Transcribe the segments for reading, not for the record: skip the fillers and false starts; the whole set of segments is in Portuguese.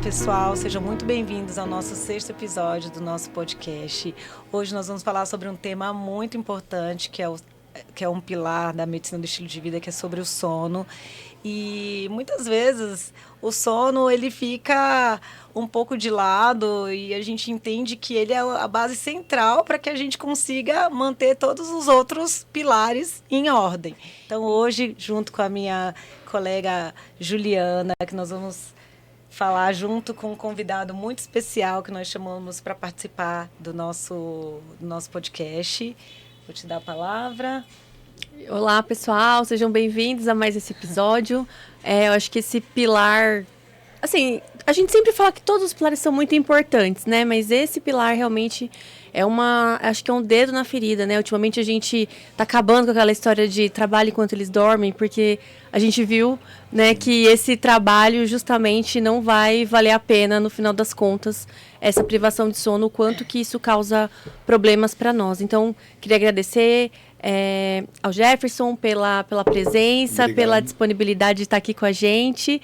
pessoal, sejam muito bem-vindos ao nosso 6º episódio do nosso podcast. Hoje nós vamos falar sobre um tema muito importante, que é um pilar da medicina do estilo de vida, que é sobre o sono. E muitas vezes o sono ele fica um pouco de lado e a gente entende que ele é a base central para que a gente consiga manter todos os outros pilares em ordem. Então hoje, junto com a minha colega Juliana, que nós vamos falar junto com um convidado muito especial que nós chamamos para participar do nosso podcast. Vou te dar a palavra. Olá, pessoal, sejam bem-vindos a mais esse episódio. Eu acho que esse pilar... Assim, a gente sempre fala que todos os pilares são muito importantes, né? Mas esse pilar realmente acho que é um dedo na ferida, né? Ultimamente a gente tá acabando com aquela história de trabalho enquanto eles dormem, porque a gente viu, né, que esse trabalho justamente não vai valer a pena no final das contas, essa privação de sono, o quanto que isso causa problemas para nós. Então, queria agradecer ao Jefferson pela presença, Obrigado. Pela disponibilidade de estar aqui com a gente.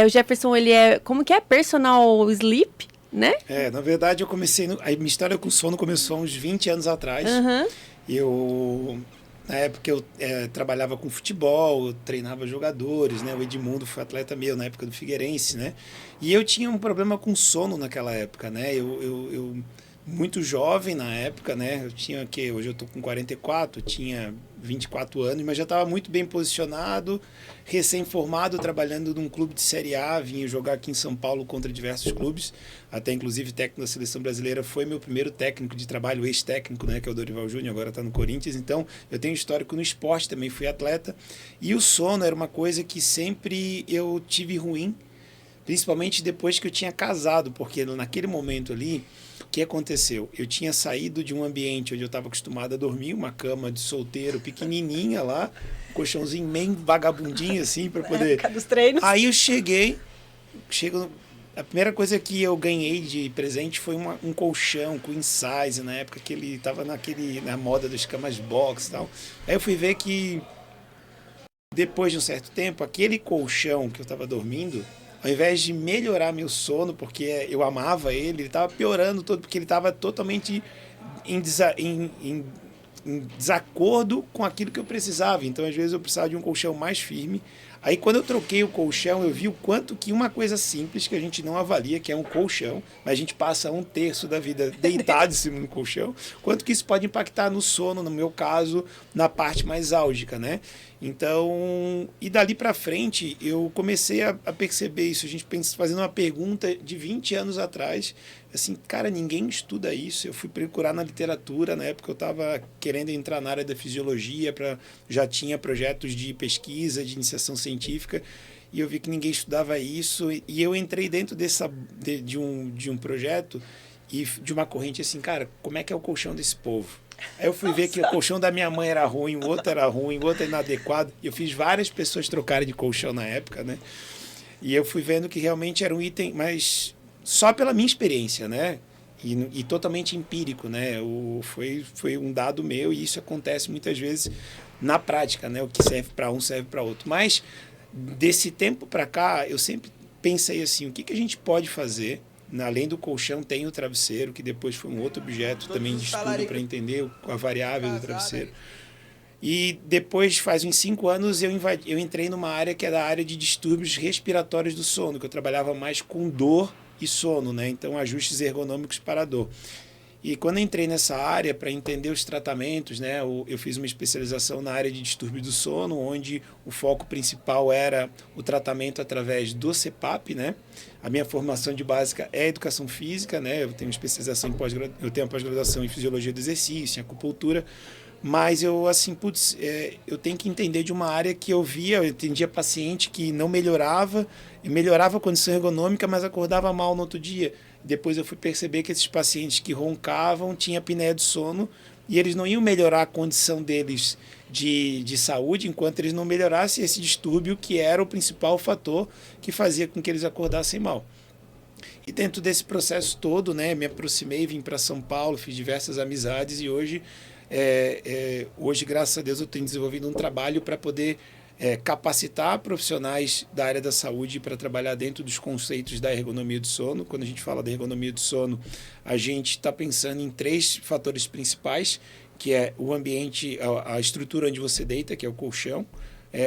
O Jefferson, ele é, como que é? Personal Sleep, né? Na verdade, a minha história com sono começou há uns 20 anos atrás. Uhum. Na época eu trabalhava com futebol, eu treinava jogadores, né? O Edmundo foi atleta meu na época do Figueirense, né? E eu tinha um problema com sono naquela época, né? Eu muito jovem na época, né? Eu tinha hoje eu tô com 44, tinha 24 anos, mas já estava muito bem posicionado, recém-formado, trabalhando num clube de Série A, vim jogar aqui em São Paulo contra diversos clubes, até inclusive técnico da Seleção Brasileira, foi meu primeiro técnico de trabalho, ex-técnico, né, que é o Dorival Júnior, agora está no Corinthians, então eu tenho histórico no esporte, também fui atleta, e o sono era uma coisa que sempre eu tive ruim, principalmente depois que eu tinha casado, porque naquele momento ali, o que aconteceu? Eu tinha saído de um ambiente onde eu estava acostumado a dormir, uma cama de solteiro pequenininha lá, um colchãozinho bem vagabundinho assim, para poder... época dos treinos. Aí eu a primeira coisa que eu ganhei de presente foi um colchão queen size, na época que ele estava na moda dos camas box e tal. Aí eu fui ver que depois de um certo tempo, aquele colchão que eu estava dormindo, ao invés de melhorar meu sono, porque eu amava ele estava piorando todo, porque ele estava totalmente em desacordo com aquilo que eu precisava. Então, às vezes, eu precisava de um colchão mais firme. Aí, quando eu troquei o colchão, eu vi o quanto que uma coisa simples, que a gente não avalia, que é um colchão, mas a gente passa 1/3 da vida deitado em cima do colchão, quanto que isso pode impactar no sono, no meu caso, na parte mais álgica, né? Então, e dali para frente, eu comecei a perceber isso. A gente fazendo uma pergunta de 20 anos atrás, assim, cara, ninguém estuda isso. Eu fui procurar na literatura, na época eu estava querendo entrar na área da fisiologia, já tinha projetos de pesquisa, de iniciação científica, e eu vi que ninguém estudava isso, e eu entrei dentro de um projeto e de uma corrente assim, cara, como é que é o colchão desse povo? Aí eu fui ver que o colchão da minha mãe era ruim, o outro era ruim, o outro era inadequado. Eu fiz várias pessoas trocarem de colchão na época, né? E eu fui vendo que realmente era um item, mas só pela minha experiência, né? E totalmente empírico, né? Foi um dado meu e isso acontece muitas vezes na prática, né? O que serve para um serve para outro. Mas desse tempo para cá, eu sempre pensei assim, o que a gente pode fazer? Além do colchão, tem o travesseiro, que depois foi um outro objeto também de estudo para entender a variável do travesseiro. E depois, faz uns 5 anos, eu entrei numa área que é da área de distúrbios respiratórios do sono, que eu trabalhava mais com dor e sono, né? Então, ajustes ergonômicos para a dor. E quando eu entrei nessa área para entender os tratamentos, né, eu fiz uma especialização na área de distúrbios do sono, onde o foco principal era o tratamento através do CPAP, né? A minha formação de básica é educação física, né? Eu tenho especialização eu tenho pós-graduação em fisiologia do exercício, em acupuntura, mas eu assim, eu tenho que entender de uma área que eu entendia paciente que não melhorava a condição ergonômica, mas acordava mal no outro dia. Depois eu fui perceber que esses pacientes que roncavam tinham apneia do sono e eles não iam melhorar a condição deles de saúde enquanto eles não melhorassem esse distúrbio que era o principal fator que fazia com que eles acordassem mal. E dentro desse processo todo, né, me aproximei, vim para São Paulo, fiz diversas amizades e hoje, graças a Deus, eu tenho desenvolvido um trabalho para poder capacitar profissionais da área da saúde para trabalhar dentro dos conceitos da ergonomia do sono. Quando a gente fala da ergonomia do sono, a gente está pensando em 3 fatores principais, que é o ambiente, a estrutura onde você deita, que é o colchão,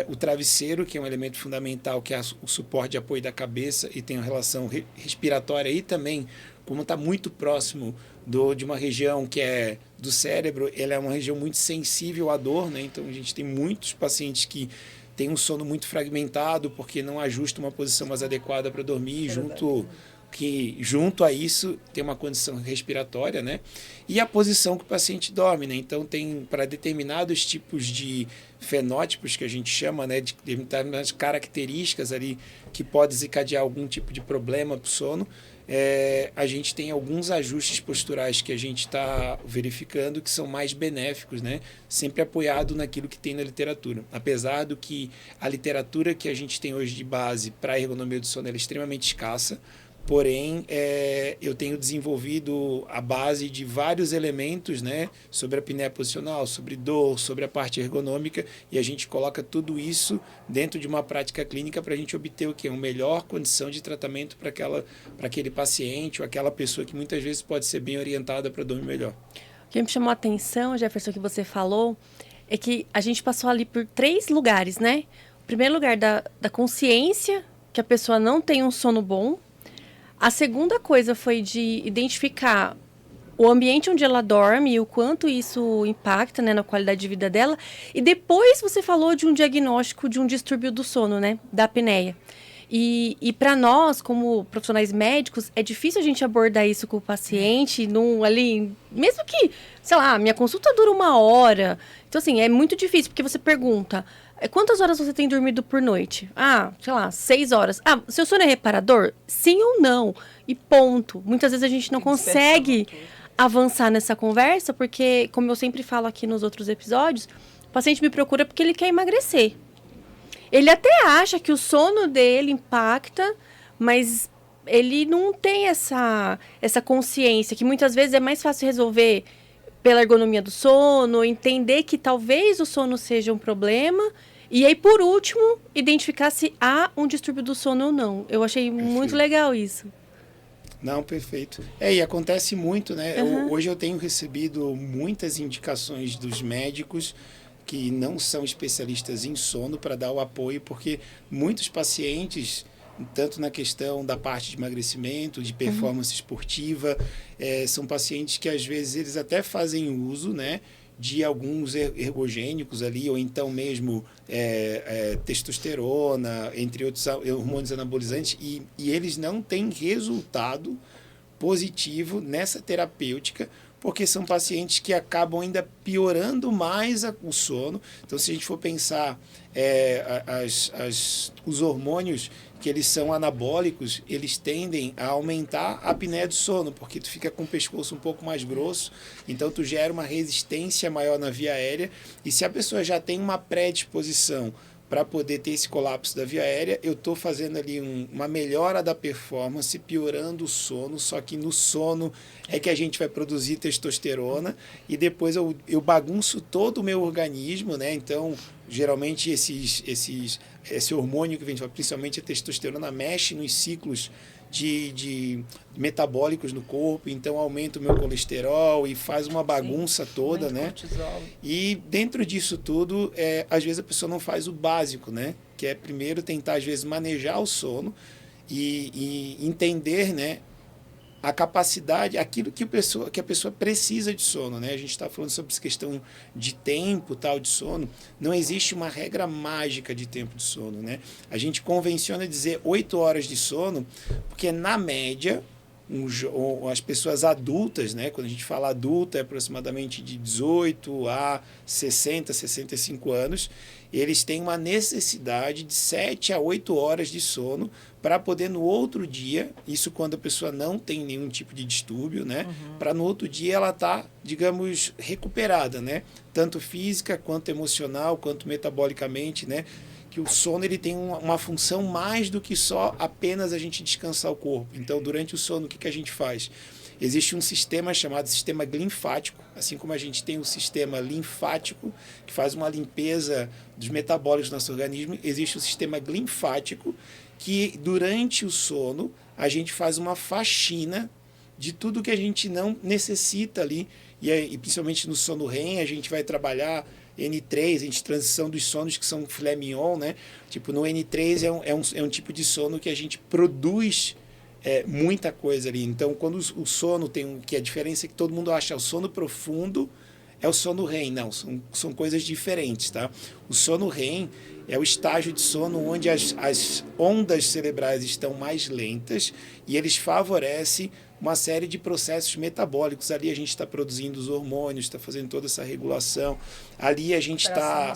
o travesseiro, que é um elemento fundamental, que é o suporte de apoio da cabeça e tem uma relação respiratória e também, como está muito próximo de uma região que é do cérebro, ela é uma região muito sensível à dor, né? Então a gente tem muitos pacientes que têm um sono muito fragmentado porque não ajusta uma posição mais adequada para dormir, junto a isso tem uma condição respiratória, né? E a posição que o paciente dorme, né? Então tem para determinados tipos de fenótipos que a gente chama, né, de determinadas características ali que pode desencadear algum tipo de problema para o sono, a gente tem alguns ajustes posturais que a gente está verificando que são mais benéficos, né? Sempre apoiado naquilo que tem na literatura. Apesar do que a literatura que a gente tem hoje de base para a ergonomia do sono é extremamente escassa, porém, eu tenho desenvolvido a base de vários elementos, né, sobre a apneia posicional, sobre dor, sobre a parte ergonômica, e a gente coloca tudo isso dentro de uma prática clínica para a gente obter o quê? Uma melhor condição de tratamento para aquele paciente ou aquela pessoa que muitas vezes pode ser bem orientada para dormir melhor. O que me chamou a atenção, Jefferson, que você falou, é que a gente passou ali por 3 lugares, né? O primeiro lugar da consciência, que a pessoa não tem um sono bom. A segunda coisa foi de identificar o ambiente onde ela dorme e o quanto isso impacta, né, na qualidade de vida dela. E depois você falou de um diagnóstico de um distúrbio do sono, né, da apneia. E para nós, como profissionais médicos, é difícil a gente abordar isso com o paciente, mesmo que, sei lá, minha consulta dura 1 hora. Então, assim, é muito difícil, porque você pergunta, quantas horas você tem dormido por noite? Sei lá, 6 horas. Seu sono é reparador? Sim ou não? E ponto. Muitas vezes a gente não consegue avançar nessa conversa, porque, como eu sempre falo aqui nos outros episódios, o paciente me procura porque ele quer emagrecer. Ele até acha que o sono dele impacta, mas ele não tem essa consciência, que muitas vezes é mais fácil resolver pela ergonomia do sono, entender que talvez o sono seja um problema, e aí, por último, identificar se há um distúrbio do sono ou não. Eu achei muito legal isso. Não, perfeito. E acontece muito, né? Uhum. Hoje eu tenho recebido muitas indicações dos médicos que não são especialistas em sono para dar o apoio, porque muitos pacientes, tanto na questão da parte de emagrecimento, de performance esportiva, são pacientes que às vezes eles até fazem uso, né, de alguns ergogênicos ali, ou então mesmo testosterona, entre outros hormônios anabolizantes, e eles não têm resultado positivo nessa terapêutica, porque são pacientes que acabam ainda piorando mais o sono. Então, se a gente for pensar, os hormônios que eles são anabólicos, eles tendem a aumentar a apneia do sono, porque tu fica com o pescoço um pouco mais grosso, então tu gera uma resistência maior na via aérea, e se a pessoa já tem uma predisposição para poder ter esse colapso da via aérea, eu estou fazendo ali uma melhora da performance, piorando o sono, só que no sono é que a gente vai produzir testosterona e depois eu bagunço todo o meu organismo, né? Então, geralmente esse hormônio que a gente fala, principalmente a testosterona, mexe nos ciclos de metabólicos no corpo, então aumenta o meu colesterol e faz uma bagunça toda, né? Cortisol. E dentro disso tudo, às vezes a pessoa não faz o básico, né? Que é primeiro tentar, às vezes, manejar o sono e entender, né, a capacidade, aquilo que a pessoa precisa de sono, né? A gente está falando sobre essa questão de tempo, tal, de sono. Não existe uma regra mágica de tempo de sono, né? A gente convenciona dizer 8 horas de sono, porque na média, as pessoas adultas, né? Quando a gente fala adulta, é aproximadamente de 18 a 60, 65 anos, eles têm uma necessidade de 7 a 8 horas de sono para poder no outro dia, isso quando a pessoa não tem nenhum tipo de distúrbio, né? Para no outro dia ela tá, digamos, recuperada, né? Tanto física, quanto emocional, quanto metabolicamente, né? Que o sono ele tem uma função mais do que só apenas a gente descansar o corpo. Então, durante o sono, o que a gente faz? existe um sistema chamado sistema linfático, assim como a gente tem o sistema linfático, que faz uma limpeza dos metabólicos do nosso organismo, existe o sistema linfático, que durante o sono a gente faz uma faxina de tudo que a gente não necessita ali, e principalmente no sono REM a gente vai trabalhar N3, a gente transição dos sonos que são filé mignon, né? Tipo, no N3 é um tipo de sono que a gente produz muita coisa ali. Então, quando o sono tem que a diferença é que todo mundo acha o sono profundo é o sono REM. Não, são coisas diferentes, tá? O sono REM é o estágio de sono onde as ondas cerebrais estão mais lentas e eles favorecem uma série de processos metabólicos. Ali a gente está produzindo os hormônios, está fazendo toda essa regulação. Ali a gente está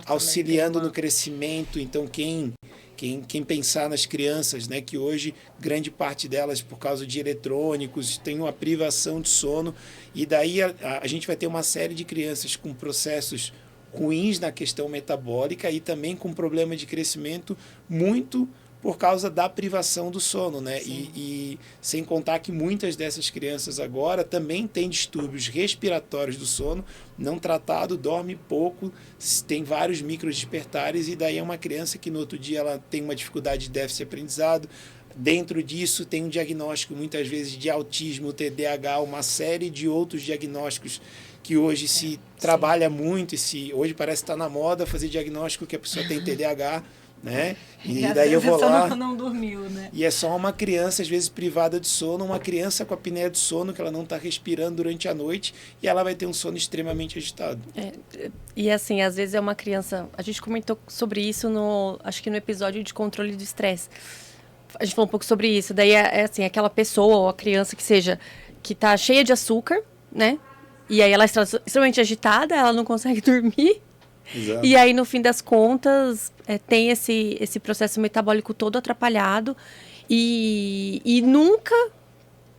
auxiliando no crescimento. Então, quem pensar nas crianças, né, que hoje grande parte delas, por causa de eletrônicos, tem uma privação de sono, e daí a gente vai ter uma série de crianças com processos ruins na questão metabólica e também com problema de crescimento muito por causa da privação do sono, né? E sem contar que muitas dessas crianças agora também têm distúrbios respiratórios do sono, não tratado, dorme pouco, tem vários microdespertares, e daí é uma criança que no outro dia ela tem uma dificuldade de déficit de aprendizado. Dentro disso tem um diagnóstico muitas vezes de autismo, TDAH, uma série de outros diagnósticos que hoje se trabalha muito, hoje parece estar na moda fazer diagnóstico que a pessoa tem TDAH, né? E daí eu vou lá não dormiu, né? E é só uma criança, às vezes privada de sono, uma criança com apneia de sono, que ela não está respirando durante a noite, e ela vai ter um sono extremamente agitado. E assim, às vezes é uma criança... A gente comentou sobre isso acho que no episódio de controle de estresse. A gente falou um pouco sobre isso. Daí assim, aquela pessoa ou a criança que tá cheia de açúcar, né? E aí ela está extremamente agitada, ela não consegue dormir. Exato. E aí, no fim das contas, tem esse processo metabólico todo atrapalhado. E nunca...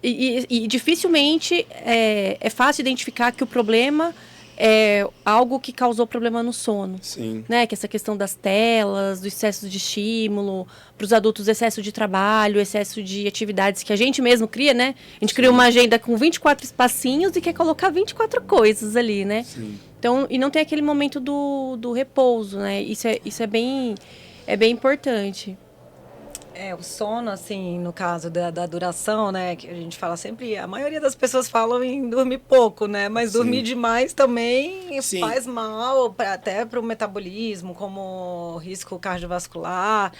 E dificilmente é fácil identificar que o problema é algo que causou problema no sono. Sim. Né? Que essa questão das telas, do excesso de estímulo, para os adultos, excesso de trabalho, excesso de atividades que a gente mesmo cria, né? A gente cria uma agenda com 24 espacinhos e quer colocar 24 coisas ali, né? Sim. Então, e não tem aquele momento do repouso, né? Isso é bem importante. O sono, assim, no caso da duração, né, que a gente fala sempre, a maioria das pessoas falam em dormir pouco, né, mas dormir demais também faz mal até para o metabolismo, como risco cardiovascular.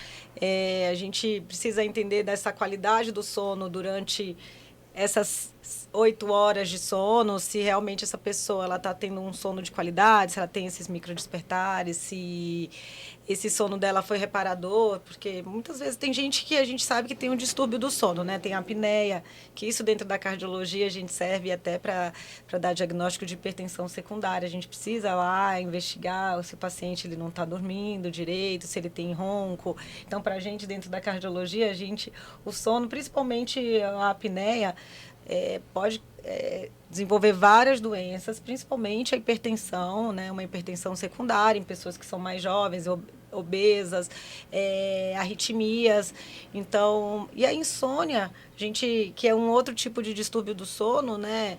A gente precisa entender dessa qualidade do sono durante essas 8 horas de sono, se realmente essa pessoa ela está tendo um sono de qualidade, se ela tem esses microdespertares, se esse sono dela foi reparador, porque muitas vezes tem gente que a gente sabe que tem um distúrbio do sono, né? Tem a apneia, que isso dentro da cardiologia a gente serve até para dar diagnóstico de hipertensão secundária. A gente precisa lá investigar se o paciente ele não está dormindo direito, se ele tem ronco. Então, para a gente, dentro da cardiologia, o sono, principalmente a apneia, pode desenvolver várias doenças, principalmente a hipertensão, né? Uma hipertensão secundária em pessoas que são mais jovens, obesas, arritmias. Então, e a insônia, que é um outro tipo de distúrbio do sono, né?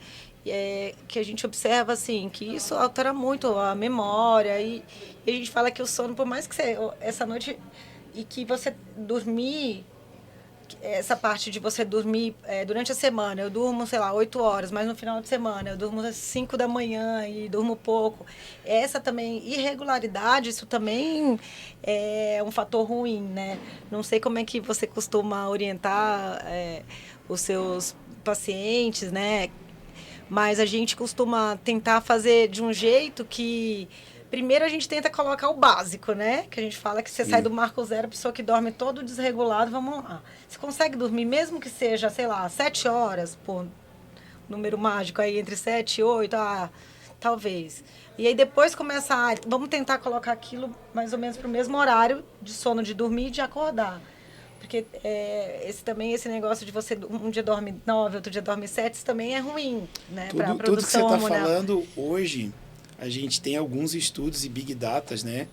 Que a gente observa assim, que isso altera muito a memória, e a gente fala que o sono, por mais que essa noite e que você dormir, essa parte de você dormir durante a semana, eu durmo, sei lá, 8 horas, mas no final de semana eu durmo às 5 da manhã e durmo pouco. Essa também, irregularidade, isso também é um fator ruim, né? Não sei como é que você costuma orientar os seus pacientes, né? Mas a gente costuma tentar fazer de um jeito que... Primeiro a gente tenta colocar o básico, né? Que a gente fala que você sai do marco zero, pessoa que dorme todo desregulado, vamos lá. Você consegue dormir, mesmo que seja, sei lá, 7 horas, por número mágico aí, entre 7 e 8, talvez. E aí depois começa, vamos tentar colocar aquilo mais ou menos para o mesmo horário de sono, de dormir e de acordar. Porque esse negócio de você um dia dorme 9, outro dia dorme 7, isso também é ruim, né? Para a produção hormonal. Tudo que você está hormonal. falando hoje... A gente tem alguns estudos e big datas, né,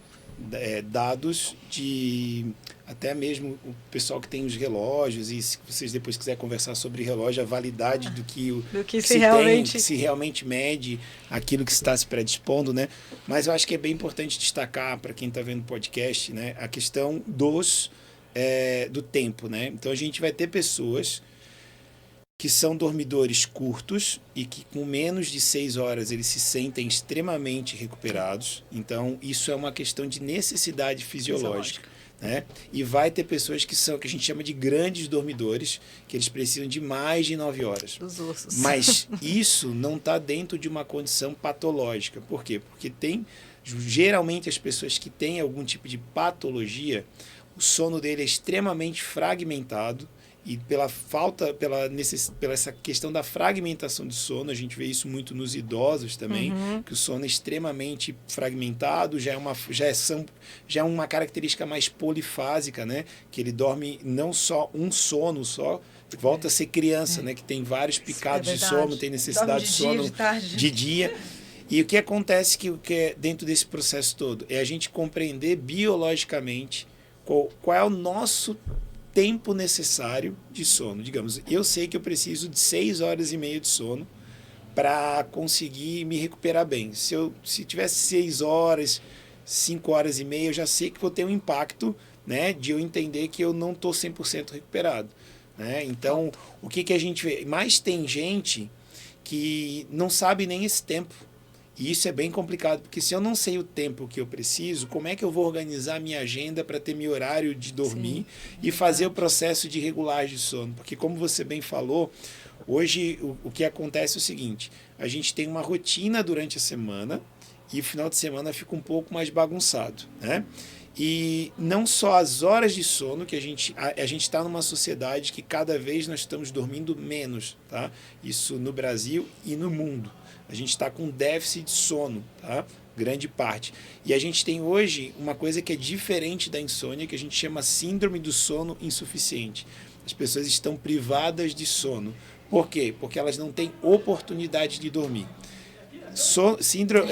dados de até mesmo o pessoal que tem os relógios, e se vocês depois quiserem conversar sobre relógio, a validade do que se realmente... tem, se realmente mede aquilo que está se predispondo, né? Mas eu acho que é bem importante destacar para quem está vendo o podcast, né, a questão do tempo, né? Então a gente vai ter pessoas que são dormidores curtos e que com menos de 6 horas eles se sentem extremamente recuperados. Então isso é uma questão de necessidade fisiológica. Né? E vai ter pessoas que a gente chama de grandes dormidores, que eles precisam de mais de 9 horas. Dos ossos. Mas isso não está dentro de uma condição patológica. Por quê? Porque geralmente as pessoas que têm algum tipo de patologia, o sono dele é extremamente fragmentado, e pela essa questão da fragmentação de sono, a gente vê isso muito nos idosos também, que o sono é extremamente fragmentado, já é uma característica mais polifásica, né? Que ele dorme não só um sono só, volta a ser criança, né? Que tem vários picados de sono, tem necessidade de sono de dia. E o que acontece que é dentro desse processo todo é a gente compreender biologicamente qual é o nosso tempo necessário de sono. Digamos, eu sei que eu preciso de 6 horas e meia de sono para conseguir me recuperar bem. Se tivesse 6 horas, 5 horas e meia, eu já sei que vou ter um impacto, né, de eu entender que eu não estou 100% recuperado. Né? Então, o que a gente vê? Mas tem gente que não sabe nem esse tempo. E isso é bem complicado, porque se eu não sei o tempo que eu preciso, como é que eu vou organizar a minha agenda para ter meu horário de dormir e fazer o processo de regulagem de sono? Porque, como você bem falou, hoje o que acontece é o seguinte, a gente tem uma rotina durante a semana e o final de semana fica um pouco mais bagunçado, né? E não só as horas de sono, que a gente está numa sociedade que cada vez nós estamos dormindo menos, tá? Isso no Brasil e no mundo. A gente está com déficit de sono, tá? Grande parte. E a gente tem hoje uma coisa que é diferente da insônia, que a gente chama síndrome do sono insuficiente. As pessoas estão privadas de sono. Por quê? Porque elas não têm oportunidade de dormir. Síndrome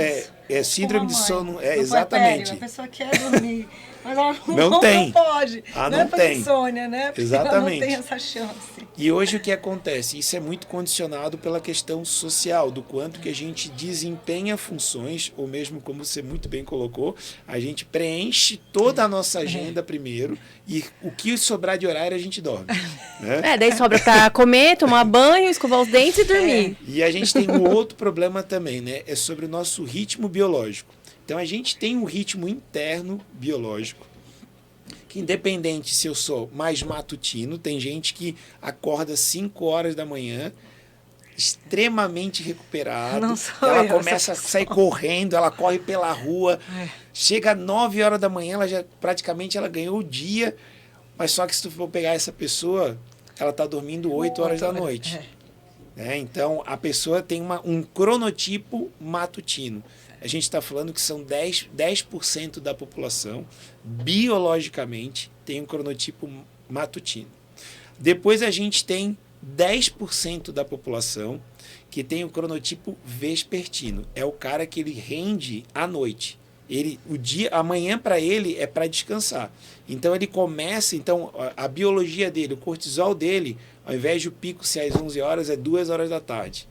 de sono, exatamente. A pessoa quer dormir, mas ela não tem. Pode. Não é tem. Insônia, né? Porque exatamente. ela não tem essa chance. E hoje o que acontece? Isso é muito condicionado pela questão social, do quanto que a gente desempenha funções, ou mesmo como você muito bem colocou, a gente preenche toda a nossa agenda primeiro e o que sobrar de horário a gente dorme. Né? Daí sobra para comer, tomar banho, escovar os dentes e dormir. E a gente tem um outro problema também, né? É sobre o nosso ritmo biológico. Então a gente tem um ritmo interno biológico, que independente se eu sou mais matutino, tem gente que acorda 5 horas da manhã, extremamente recuperado, ela começa a sair correndo, ela corre pela rua, chega às 9 horas da manhã, praticamente ela ganhou o dia, mas só que se tu for pegar essa pessoa, ela está dormindo 8 horas da noite. Então, a pessoa tem um cronotipo matutino. A gente está falando que são 10% da população, biologicamente, tem um cronotipo matutino. Depois a gente tem 10% da população que tem o cronotipo vespertino. É o cara que ele rende à noite. Amanhã para ele é para descansar. Então ele começa, a biologia dele, o cortisol dele, ao invés de o pico ser às 11 horas, é 2 horas da tarde.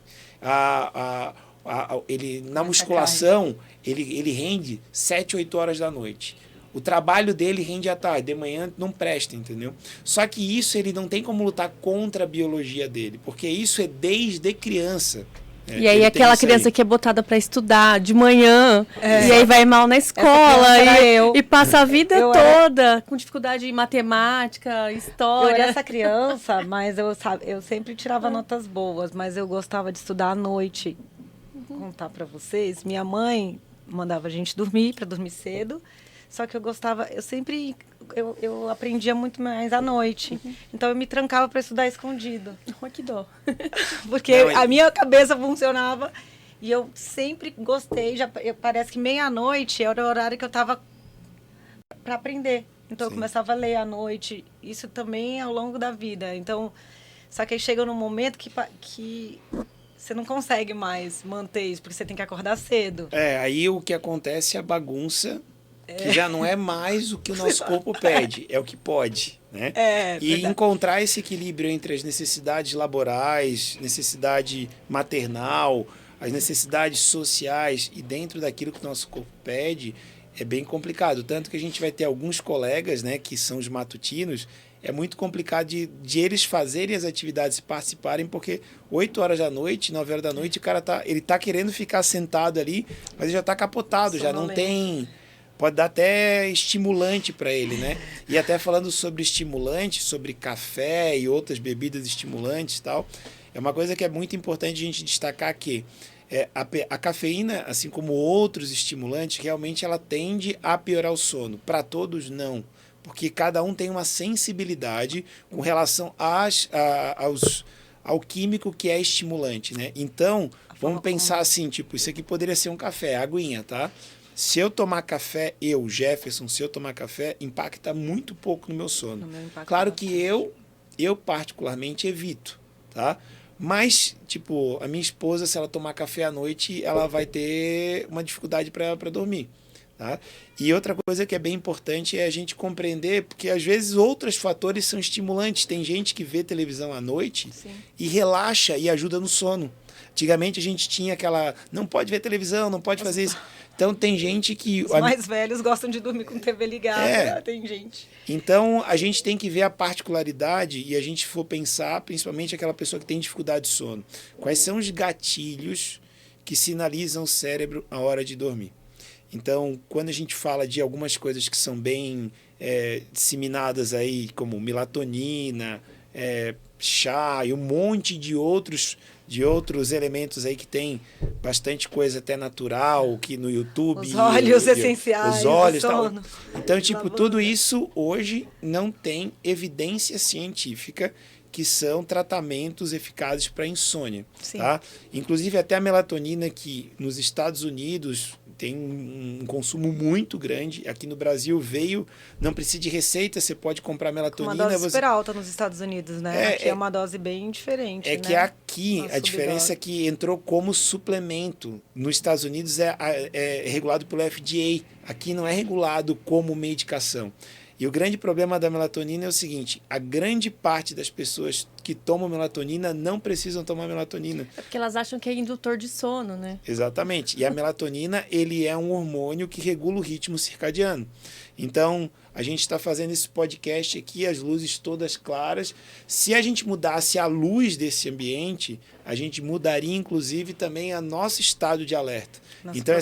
Na musculação, ele rende 7, 8 horas da noite. O trabalho dele rende à tarde, de manhã não presta, entendeu? Só que isso ele não tem como lutar contra a biologia dele, porque isso é desde criança. E aí aquela criança que é botada para estudar de manhã, e aí vai mal na escola, e passa a vida toda com dificuldade em matemática, história. Eu era essa criança, mas eu sempre tirava notas boas, mas eu gostava de estudar à noite. Vou contar para vocês, minha mãe mandava a gente dormir, para dormir cedo, só que eu aprendia muito mais à noite. Então eu me trancava para estudar escondido. Que dó. Porque a minha cabeça funcionava e eu sempre gostei, parece que meia-noite era o horário que eu estava para aprender. Então eu começava a ler à noite, isso também ao longo da vida. Então, só que aí chega num momento que você não consegue mais manter isso, porque você tem que acordar cedo. Aí o que acontece é a bagunça que já não é mais o que o nosso corpo pede, é o que pode, né? E verdade. encontrar esse equilíbrio entre as necessidades laborais, necessidade maternal, as necessidades sociais e dentro daquilo que o nosso corpo pede é bem complicado. Tanto que a gente vai ter alguns colegas, né, que são os matutinos, é muito complicado de eles fazerem as atividades e participarem, porque 8 horas da noite, 9 horas da noite, o cara tá querendo ficar sentado ali, mas ele já está capotado, já não tem... Pode dar até estimulante para ele, né? E até falando sobre estimulante, sobre café e outras bebidas estimulantes e tal, é uma coisa que é muito importante a gente destacar que a cafeína, assim como outros estimulantes, realmente ela tende a piorar o sono. Para todos, não. Porque cada um tem uma sensibilidade com relação ao químico que é estimulante, né? Então, vamos pensar assim, tipo, isso aqui poderia ser um café, aguinha, tá? Se eu tomar café, Jefferson, se eu tomar café, impacta muito pouco no meu sono. Claro que eu particularmente evito, tá? Mas, tipo, a minha esposa, se ela tomar café à noite, ela vai ter uma dificuldade para dormir, tá? E outra coisa que é bem importante é a gente compreender, porque às vezes outros fatores são estimulantes. Tem gente que vê televisão à noite e relaxa e ajuda no sono. Antigamente a gente tinha aquela, não pode ver televisão, não pode fazer isso. Então tem gente que... Os mais velhos gostam de dormir com TV ligada, tem gente. Então a gente tem que ver a particularidade e a gente for pensar, principalmente aquela pessoa que tem dificuldade de sono. Quais são os gatilhos que sinalizam o cérebro a hora de dormir? Então, quando a gente fala de algumas coisas que são bem disseminadas aí, como melatonina, chá e um monte de outros elementos aí que tem bastante coisa até natural, que no YouTube... Os óleos essenciais, os óleos, tal. Então, tipo, tudo isso hoje não tem evidência científica que são tratamentos eficazes para insônia, tá? Inclusive até a melatonina, que nos Estados Unidos tem um consumo muito grande. Aqui no Brasil não precisa de receita, você pode comprar melatonina. Uma dose super alta nos Estados Unidos, né? Aqui é uma dose bem diferente, né? Que aqui a diferença é que entrou como suplemento. Nos Estados Unidos é regulado pelo FDA. Aqui não é regulado como medicação. E o grande problema da melatonina é o seguinte: a grande parte das pessoas que tomam melatonina não precisam tomar melatonina. É porque elas acham que é indutor de sono, né? Exatamente. E a melatonina, ele é um hormônio que regula o ritmo circadiano. Então, a gente está fazendo esse podcast aqui, as luzes todas claras. Se a gente mudasse a luz desse ambiente, a gente mudaria, inclusive, também o nosso estado de alerta. Então,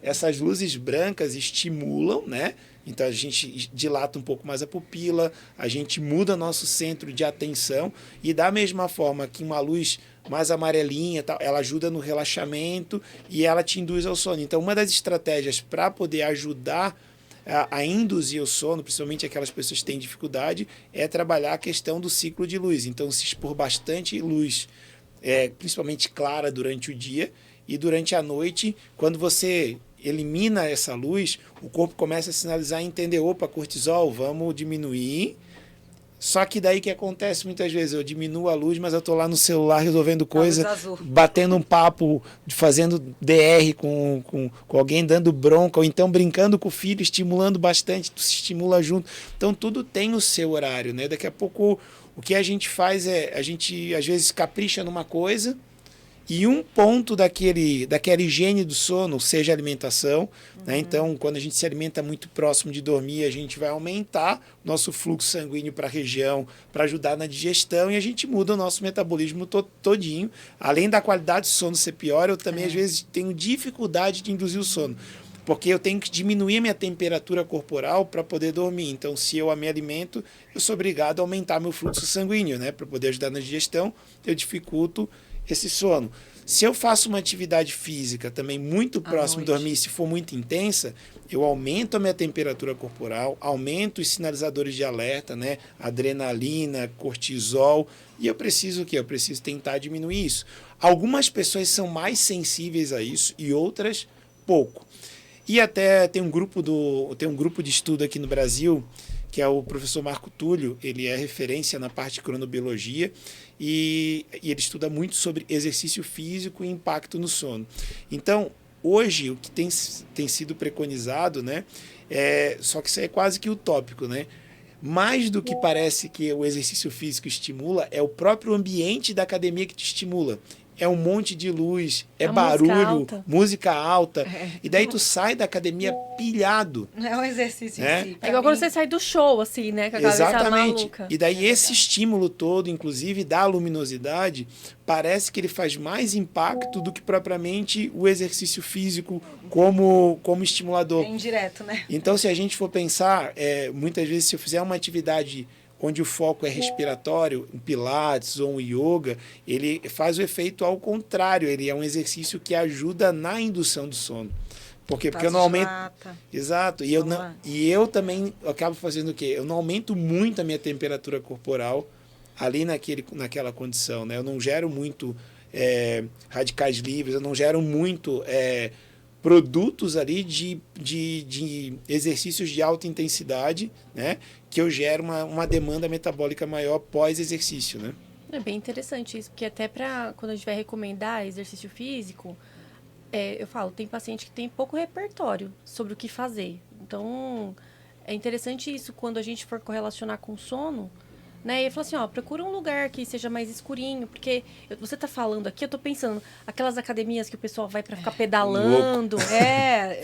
essas luzes brancas estimulam, né? Então, a gente dilata um pouco mais a pupila, a gente muda nosso centro de atenção e da mesma forma que uma luz mais amarelinha, ela ajuda no relaxamento e ela te induz ao sono. Então, uma das estratégias para poder ajudar a induzir o sono, principalmente aquelas pessoas que têm dificuldade, é trabalhar a questão do ciclo de luz. Então, se expor bastante luz, principalmente clara durante o dia, e durante a noite, quando você elimina essa luz, o corpo começa a sinalizar e entender, opa, cortisol, vamos diminuir. Só que daí que acontece muitas vezes, eu diminuo a luz, mas eu estou lá no celular resolvendo coisa, batendo um papo, fazendo DR com alguém, dando bronca, ou então brincando com o filho, estimulando bastante, tu se estimula junto. Então tudo tem o seu horário, né? Daqui a pouco o que a gente faz a gente às vezes capricha numa coisa, e um ponto daquela higiene do sono, seja a alimentação, né? Então, quando a gente se alimenta muito próximo de dormir, a gente vai aumentar nosso fluxo sanguíneo para a região, para ajudar na digestão, e a gente muda o nosso metabolismo todinho. Além da qualidade do sono ser pior, eu também, às vezes, tenho dificuldade de induzir o sono, porque eu tenho que diminuir a minha temperatura corporal para poder dormir. Então, se eu me alimento, eu sou obrigado a aumentar meu fluxo sanguíneo, né? Para poder ajudar na digestão, eu dificulto esse sono. Se eu faço uma atividade física também muito próximo de dormir, se for muito intensa, eu aumento a minha temperatura corporal, aumento os sinalizadores de alerta, né? Adrenalina, cortisol, e eu preciso o quê? Eu preciso tentar diminuir isso. Algumas pessoas são mais sensíveis a isso e outras pouco. E até tem um grupo de estudo aqui no Brasil, que é o professor Marco Túlio, ele é referência na parte de cronobiologia e ele estuda muito sobre exercício físico e impacto no sono. Então, Hoje, o que tem sido preconizado, né? Só que isso é quase que utópico, né? Mais do que parece que o exercício físico estimula, é o próprio ambiente da academia que te estimula. É um monte de luz, barulho, música alta. E daí tu sai da academia pilhado. É um exercício né? em si. É igual quando você sai do show, assim, né? Com a cabeça maluca. E daí esse estímulo todo, inclusive da luminosidade, parece que ele faz mais impacto do que propriamente o exercício físico como estimulador. É indireto, né? Então, se a gente for pensar, muitas vezes se eu fizer uma atividade onde o foco é respiratório, um pilates ou um yoga, ele faz o efeito ao contrário, ele é um exercício que ajuda na indução do sono. Por quê? Porque eu não aumento... Exato. E eu também acabo fazendo o quê? Eu não aumento muito a minha temperatura corporal ali naquela condição, né? Eu não gero muito radicais livres, eu não gero muito produtos ali de exercícios de alta intensidade, né? Que eu gero uma demanda metabólica maior pós-exercício, né? É bem interessante isso, porque até quando a gente vai recomendar exercício físico, eu falo, tem paciente que tem pouco repertório sobre o que fazer. Então, é interessante isso, quando a gente for correlacionar com o sono, né? E eu falo assim, procura um lugar que seja mais escurinho, porque você tá falando aqui, eu tô pensando, aquelas academias que o pessoal vai para ficar pedalando,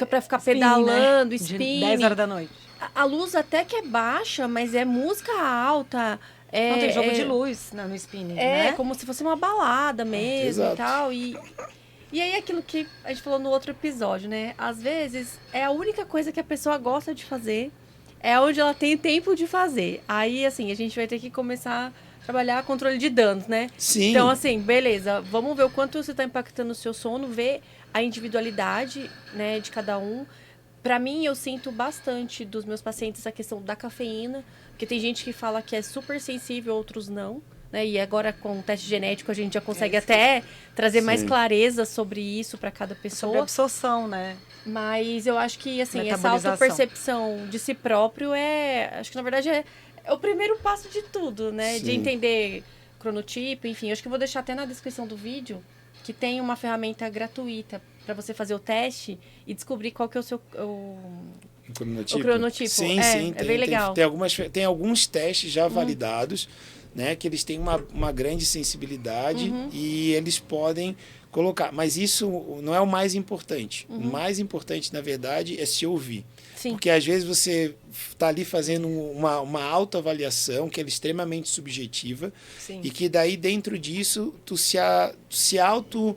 para ficar spinning, pedalando, né? spinning. 10 horas da noite. A luz até que é baixa, mas é música alta. Não tem jogo de luz no spinning, né? É, como se fosse uma balada mesmo e tal. E aí aquilo que a gente falou no outro episódio, né? Às vezes é a única coisa que a pessoa gosta de fazer, é onde ela tem tempo de fazer. Aí, assim, a gente vai ter que começar a trabalhar controle de danos, né? Sim. Então, assim, beleza, vamos ver o quanto você está impactando o seu sono, ver a individualidade, né, de cada um. Para mim, eu sinto bastante dos meus pacientes a questão da cafeína, porque tem gente que fala que é super sensível, outros não. Né? E agora, com o teste genético, a gente já consegue até trazer mais clareza sobre isso para cada pessoa. Sobre a absorção, né? Mas eu acho que, assim, essa autopercepção de si próprio acho que, na verdade, é o primeiro passo de tudo, né? Sim. De entender cronotipo, enfim. Acho que eu vou deixar até na descrição do vídeo que tem uma ferramenta gratuita para você fazer o teste e descobrir qual que é o seu... O cronotipo. Sim, sim. É bem legal. Tem alguns testes já validados, né, que eles têm uma grande sensibilidade e eles podem colocar. Mas isso não é o mais importante. O mais importante, na verdade, é se ouvir. Sim. Porque às vezes você está ali fazendo uma autoavaliação que é extremamente subjetiva. Sim. E que daí, dentro disso, tu se auto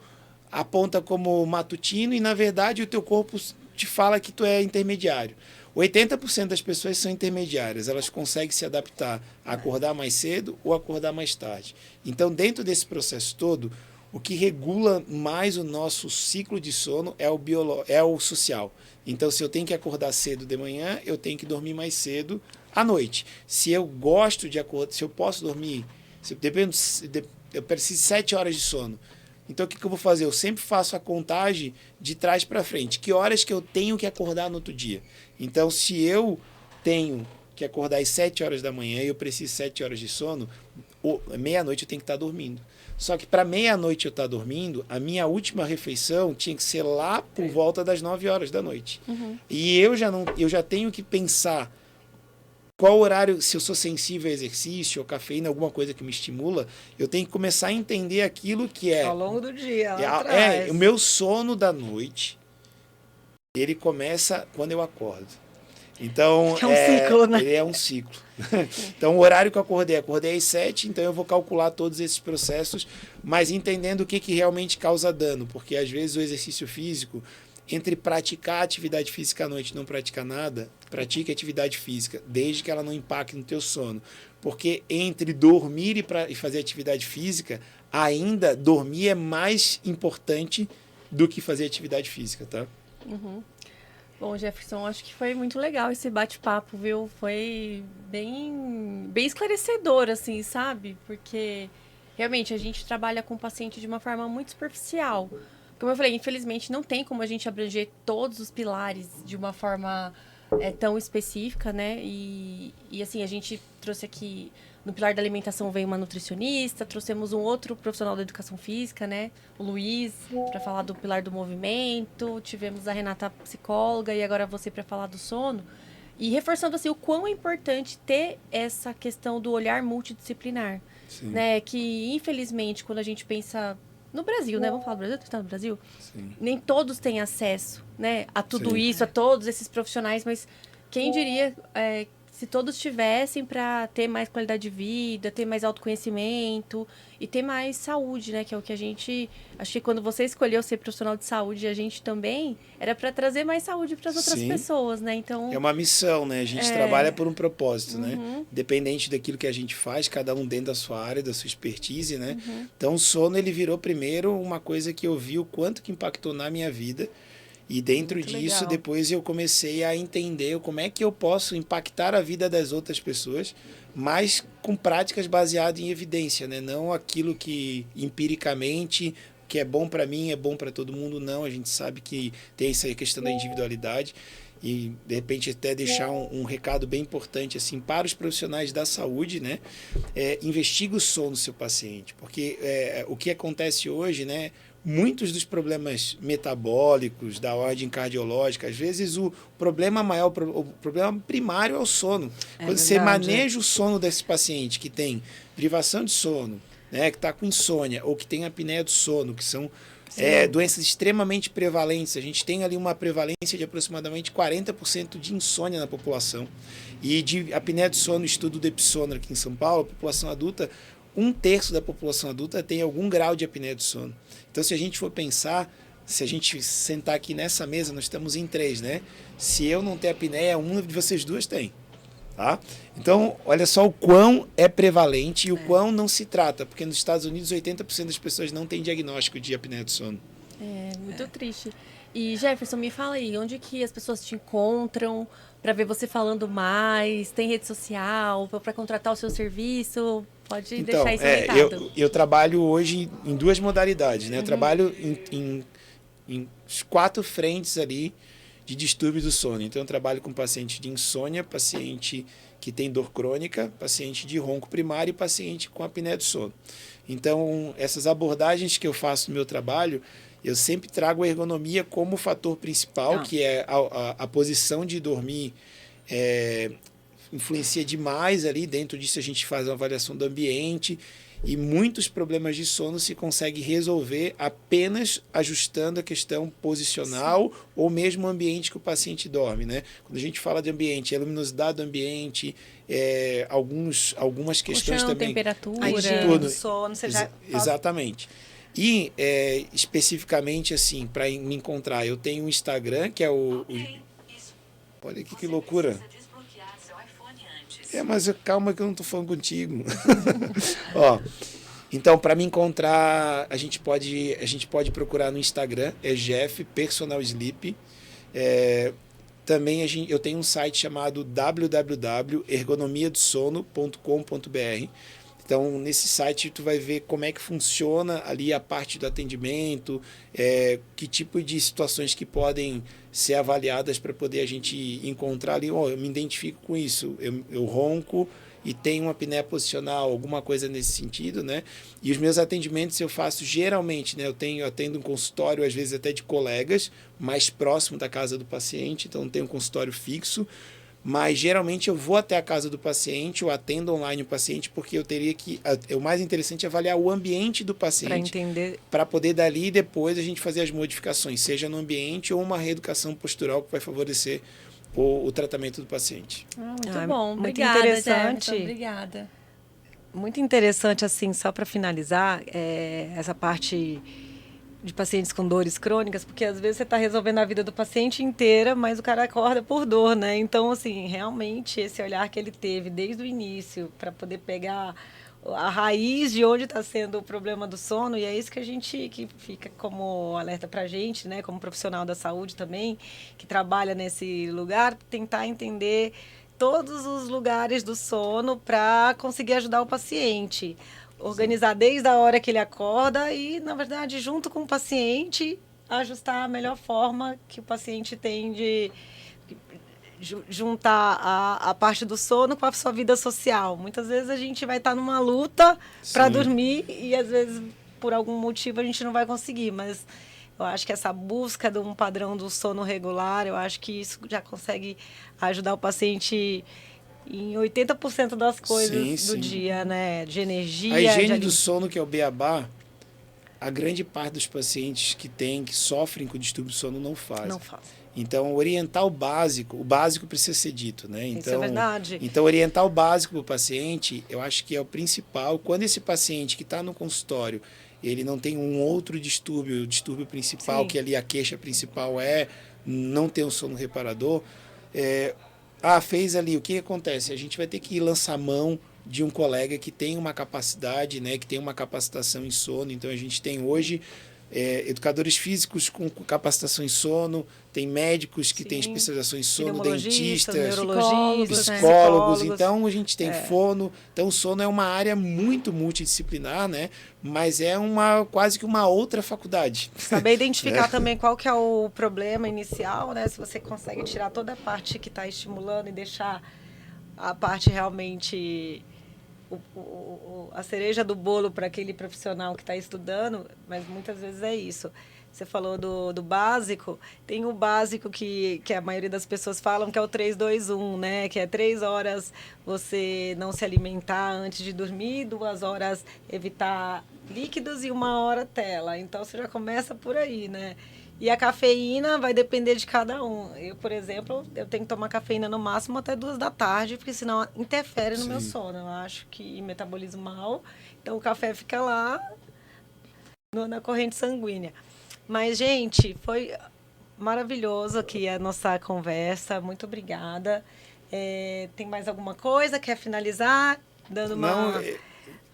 aponta como matutino e, na verdade, o teu corpo te fala que tu é intermediário. 80% das pessoas são intermediárias, elas conseguem se adaptar a acordar mais cedo ou acordar mais tarde. Então, dentro desse processo todo, o que regula mais o nosso ciclo de sono é o social. Então, se eu tenho que acordar cedo de manhã, eu tenho que dormir mais cedo à noite. Se eu gosto de acordar, se eu posso dormir, eu preciso de 7 horas de sono. Então, o que eu vou fazer? Eu sempre faço a contagem de trás para frente. Que horas que eu tenho que acordar no outro dia? Então, se eu tenho que acordar às 7 horas da manhã e eu preciso de 7 horas de sono, meia-noite eu tenho que estar dormindo. Só que para meia-noite eu estar dormindo, a minha última refeição tinha que ser lá por volta das 9 horas da noite. E eu já tenho que pensar qual horário, se eu sou sensível a exercício ou cafeína, alguma coisa que me estimula, eu tenho que começar a entender aquilo que é... Ao longo do dia, o meu sono da noite, ele começa quando eu acordo. Então, é um ciclo, né? Ele é um ciclo. Então, o horário que eu acordei às 7, então eu vou calcular todos esses processos, mas entendendo o que realmente causa dano, porque às vezes o exercício físico, entre praticar atividade física à noite e não praticar nada, pratique atividade física, desde que ela não impacte no teu sono. Porque entre dormir e fazer atividade física, ainda dormir é mais importante do que fazer atividade física, tá? Bom, Jefferson, acho que foi muito legal esse bate-papo, viu? Foi bem esclarecedor, assim, sabe? Porque, realmente, a gente trabalha com o paciente de uma forma muito superficial. Como eu falei, infelizmente, não tem como a gente abranger todos os pilares de uma forma tão específica, né? E assim, a gente trouxe aqui, no pilar da alimentação veio uma nutricionista, trouxemos um outro profissional da educação física, né? O Luiz, para falar do pilar do movimento, tivemos a Renata, psicóloga, e agora você para falar do sono. E reforçando assim, o quão é importante ter essa questão do olhar multidisciplinar. Né? Que, infelizmente, quando a gente pensa no Brasil, né? Vamos falar do Brasil? Está no Brasil? Sim. Nem todos têm acesso, né? A tudo Sim. isso, a todos esses profissionais, mas quem diria se todos tivessem para ter mais qualidade de vida, ter mais autoconhecimento e ter mais saúde, né? Que é o que a gente... Acho que quando você escolheu ser profissional de saúde, a gente também, era para trazer mais saúde para as outras pessoas, né? Então... É uma missão, né? A gente trabalha por um propósito, né? Independente daquilo que a gente faz, cada um dentro da sua área, da sua expertise, né? Então, o sono, ele virou primeiro uma coisa que eu vi o quanto que impactou na minha vida. E dentro Muito disso, legal. depois eu comecei a entender como é que eu posso impactar a vida das outras pessoas, mas com práticas baseadas em evidência, né? Não aquilo que empiricamente, que é bom para mim, é bom para todo mundo, não. A gente sabe que tem essa questão da individualidade e, de repente, até deixar um recado bem importante assim para os profissionais da saúde, né? Investigue o sono do seu paciente, porque o que acontece hoje, né? Muitos dos problemas metabólicos, da ordem cardiológica, às vezes o problema maior, o problema primário é o sono. Quando você maneja o sono desse paciente que tem privação de sono, né, que está com insônia, ou que tem apneia do sono, que são doenças extremamente prevalentes. A gente tem ali uma prevalência de aproximadamente 40% de insônia na população. E de apneia do sono, estudo do Epsonner aqui em São Paulo, a população adulta, 1/3 da população adulta tem algum grau de apneia do sono. Então, se a gente for pensar, se a gente sentar aqui nessa mesa, nós estamos em 3, né? Se eu não ter apneia, uma de vocês duas tem. Tá? Então, olha só o quão é prevalente e o quão não se trata, porque nos Estados Unidos 80% das pessoas não têm diagnóstico de apneia do sono. Muito triste. E Jefferson, me fala aí, onde que as pessoas te encontram para ver você falando mais? Tem rede social para contratar o seu serviço? Pode deixar isso recado. Eu trabalho hoje em 2 modalidades, né? Eu trabalho em 4 frentes ali de distúrbios do sono. Então, eu trabalho com paciente de insônia, paciente que tem dor crônica, paciente de ronco primário e paciente com apneia do sono. Então, essas abordagens que eu faço no meu trabalho, eu sempre trago a ergonomia como fator principal, que é a posição de dormir influencia demais ali. Dentro disso a gente faz uma avaliação do ambiente e muitos problemas de sono se consegue resolver apenas ajustando a questão posicional ou mesmo o ambiente que o paciente dorme, né? Quando a gente fala de ambiente, a luminosidade do ambiente, algumas questões colchão, também, temperatura, a higiene do sono, você já exatamente. E especificamente assim, para me encontrar, eu tenho um Instagram que é olha que loucura. Mas calma que eu não estou falando contigo. Ó, então, para me encontrar, a gente pode procurar no Instagram, Jeff Personal Sleep. Também eu tenho um site chamado www.ergonomiadosono.com.br. Então, nesse site tu vai ver como é que funciona ali a parte do atendimento, que tipo de situações que podem ser avaliadas para poder a gente encontrar ali, eu me identifico com isso, eu ronco e tenho uma apneia posicional, alguma coisa nesse sentido, né? E os meus atendimentos eu faço geralmente, né? Eu atendo um consultório, às vezes até de colegas, mais próximo da casa do paciente, então não tenho um consultório fixo, mas geralmente eu vou até a casa do paciente, eu atendo online o paciente, porque eu teria que... O mais interessante é avaliar o ambiente do paciente. Para entender. Para poder dali depois a gente fazer as modificações, seja no ambiente ou uma reeducação postural que vai favorecer o tratamento do paciente. Muito bom. Muito Obrigada, interessante. Jefferson. Obrigada. Muito interessante, assim, só para finalizar, essa parte de pacientes com dores crônicas, porque às vezes você está resolvendo a vida do paciente inteira, mas o cara acorda por dor, né? Então, assim, realmente esse olhar que ele teve desde o início para poder pegar a raiz de onde está sendo o problema do sono, e é isso que fica como alerta para a gente, né? Como profissional da saúde também, que trabalha nesse lugar, tentar entender todos os lugares do sono para conseguir ajudar o paciente. Organizar desde a hora que ele acorda e, na verdade, junto com o paciente, ajustar a melhor forma que o paciente tem juntar a parte do sono com a sua vida social. Muitas vezes a gente vai estar numa luta para dormir e às vezes por algum motivo a gente não vai conseguir, mas eu acho que essa busca de um padrão do sono regular, eu acho que isso já consegue ajudar o paciente em 80% das coisas do dia, né? De energia. A higiene do sono, que é o beabá, a grande parte dos pacientes que sofrem com distúrbio do sono não fazem. Não fazem. Então, orientar o básico precisa ser dito, né? Então, isso é verdade. Então, orientar o básico para o paciente, eu acho que é o principal. Quando esse paciente que está no consultório, ele não tem um outro distúrbio, o distúrbio principal, que ali a queixa principal é não ter um sono reparador, fez ali, o que acontece? A gente vai ter que lançar mão de um colega que tem uma capacidade, né, que tem uma capacitação em sono. Então, a gente tem hoje educadores físicos com capacitação em sono, tem médicos que têm especialização em sono, dentistas, psicólogos. Então, a gente tem fono. Então, o sono é uma área muito multidisciplinar, né? Mas é quase que uma outra faculdade. Saber identificar também qual que é o problema inicial, né? Se você consegue tirar toda a parte que está estimulando e deixar a parte realmente... a cereja do bolo para aquele profissional que está estudando, mas muitas vezes é isso. Você falou do básico, tem o básico que a maioria das pessoas falam que é o 3-2-1, né? Que é 3 horas você não se alimentar antes de dormir, 2 horas evitar líquidos e 1 hora tela. Então, você já começa por aí, né? E a cafeína vai depender de cada um. Eu, por exemplo, eu tenho que tomar cafeína no máximo até 2 da tarde, porque senão interfere no meu sono. Eu acho que metabolizo mal, então o café fica lá na corrente sanguínea. Mas, gente, foi maravilhoso aqui a nossa conversa. Muito obrigada. Tem mais alguma coisa? Quer finalizar? Dando uma... Não,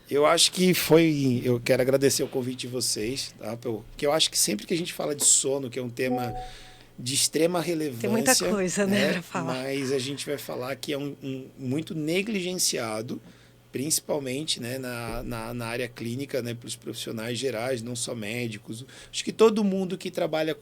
eu acho que eu quero agradecer o convite de vocês, tá? Porque eu acho que sempre que a gente fala de sono, que é um tema de extrema relevância... Tem muita coisa, né, para falar. Mas a gente vai falar que é muito negligenciado, principalmente, né, na área clínica, né, para os profissionais gerais, não só médicos. Acho que todo mundo que trabalha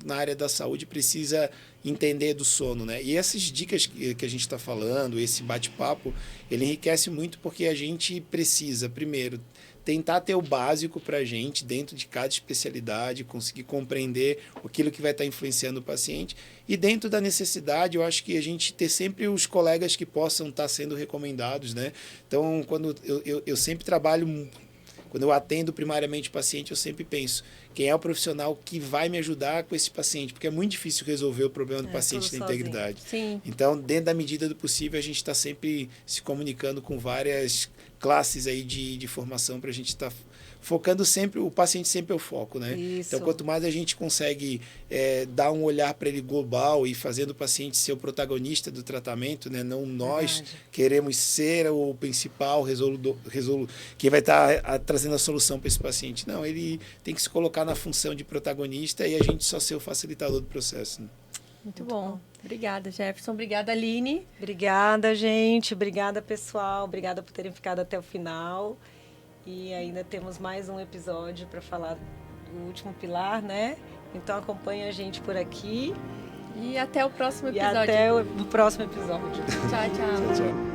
na área da saúde precisa entender do sono, né? E essas dicas que a gente está falando, esse bate-papo, ele enriquece muito porque a gente precisa, primeiro, tentar ter o básico para a gente, dentro de cada especialidade, conseguir compreender aquilo que vai estar influenciando o paciente. E dentro da necessidade, eu acho que a gente ter sempre os colegas que possam estar sendo recomendados, né? Então, quando eu sempre trabalho, quando eu atendo primariamente o paciente, eu sempre penso, quem é o profissional que vai me ajudar com esse paciente? Porque é muito difícil resolver o problema do paciente da integridade. Sim. Então, dentro da medida do possível, a gente está sempre se comunicando com várias classes aí de formação para a gente estar focando sempre, o paciente sempre é o foco, né? Isso. Então, quanto mais a gente consegue dar um olhar para ele global e fazendo o paciente ser o protagonista do tratamento, né? Não nós queremos ser o principal quem vai estar trazendo a solução para esse paciente. Não, ele tem que se colocar na função de protagonista e a gente só ser o facilitador do processo, né? Muito bom. Obrigada, Jefferson. Obrigada, Aline. Obrigada, gente. Obrigada, pessoal. Obrigada por terem ficado até o final. E ainda temos mais um episódio para falar do último pilar, né? Então acompanhe a gente por aqui. E até o próximo episódio. E até o próximo episódio. Tchau, tchau. Tchau, tchau.